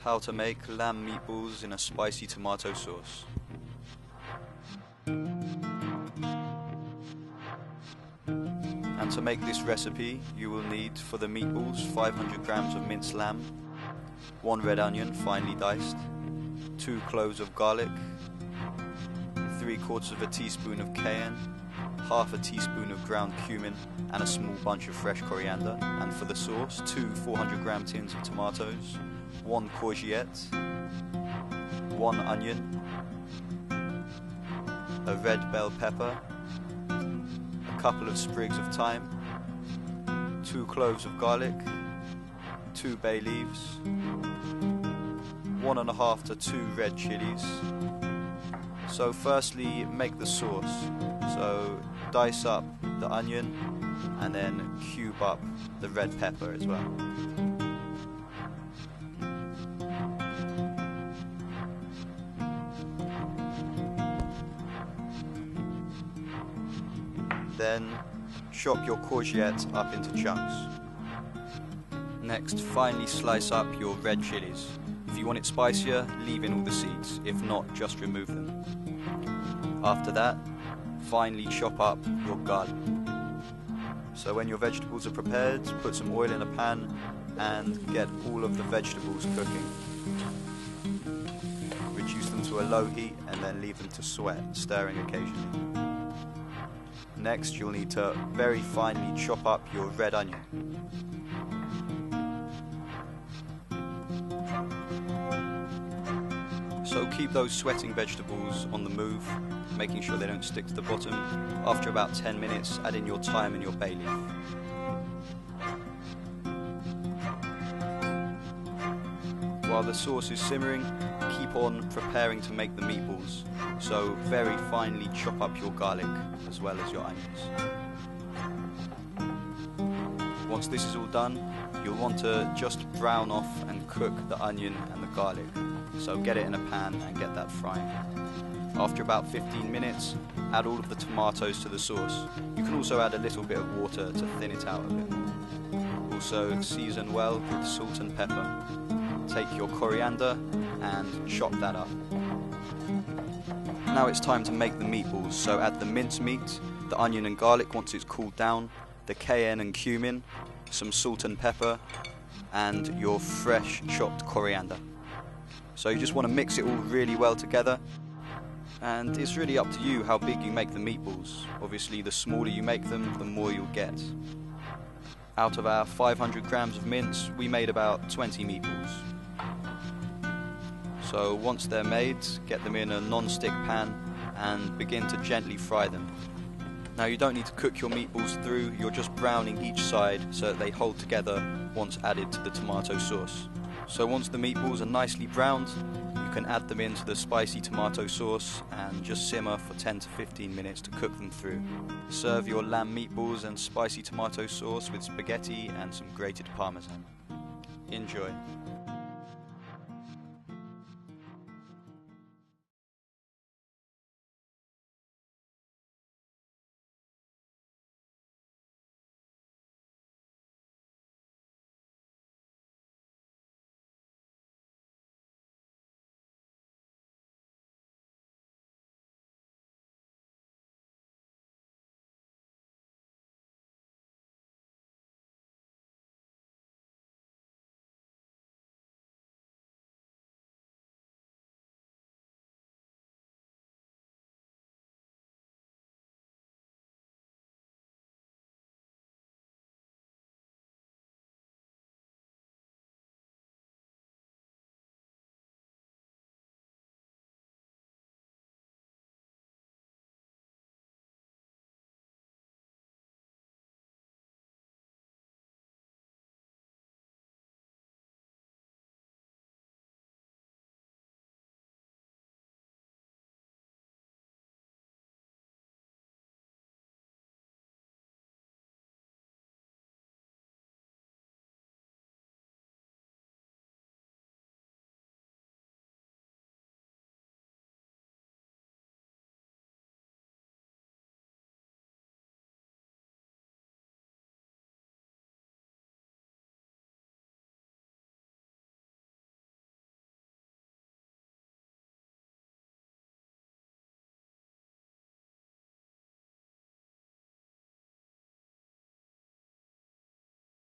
How to make lamb meatballs in a spicy tomato sauce. And to make this recipe, you will need for the meatballs 500 grams of minced lamb, 1 red onion finely diced, 2 cloves of garlic, 3/4 of a teaspoon of cayenne, half a teaspoon of ground cumin, and a small bunch of fresh coriander. And for the sauce, 2 400-gram tins of tomatoes, 1 courgette, 1 onion, a red bell pepper, a couple of sprigs of thyme, 2 cloves of garlic, 2 bay leaves, 1½ to 2 red chilies. So firstly, make the sauce. So dice up the onion and then cube up the red pepper as well. Then chop your courgette up into chunks. Next, finely slice up your red chilies. If you want it spicier, leave in all the seeds. If not, just remove them. After that, finely chop up your garlic. So when your vegetables are prepared, put some oil in a pan and get all of the vegetables cooking. Reduce them to a low heat and then leave them to sweat, stirring occasionally. Next, you'll need to very finely chop up your red onion. So keep those sweating vegetables on the move, making sure they don't stick to the bottom. After about 10 minutes, add in your thyme and your bay leaf. While the sauce is simmering, keep on preparing to make the meatballs. So very finely chop up your garlic as well as your onions. Once this is all done, you'll want to just brown off and cook the onion and the garlic. So get it in a pan and get that frying. After about 15 minutes, add all of the tomatoes to the sauce. You can also add a little bit of water to thin it out a bit more. Also season well with salt and pepper. Take your coriander and chop that up. Now it's time to make the meatballs, so add the minced meat, the onion and garlic once it's cooled down, the cayenne and cumin, some salt and pepper, and your fresh chopped coriander. So you just want to mix it all really well together, and it's really up to you how big you make the meatballs. Obviously the smaller you make them, the more you'll get. Out of our 500 grams of mince, we made about 20 meatballs. So once they're made, get them in a non-stick pan and begin to gently fry them. Now you don't need to cook your meatballs through, you're just browning each side so that they hold together once added to the tomato sauce. So once the meatballs are nicely browned, you can add them into the spicy tomato sauce and just simmer for 10 to 15 minutes to cook them through. Serve your lamb meatballs and spicy tomato sauce with spaghetti and some grated parmesan. Enjoy.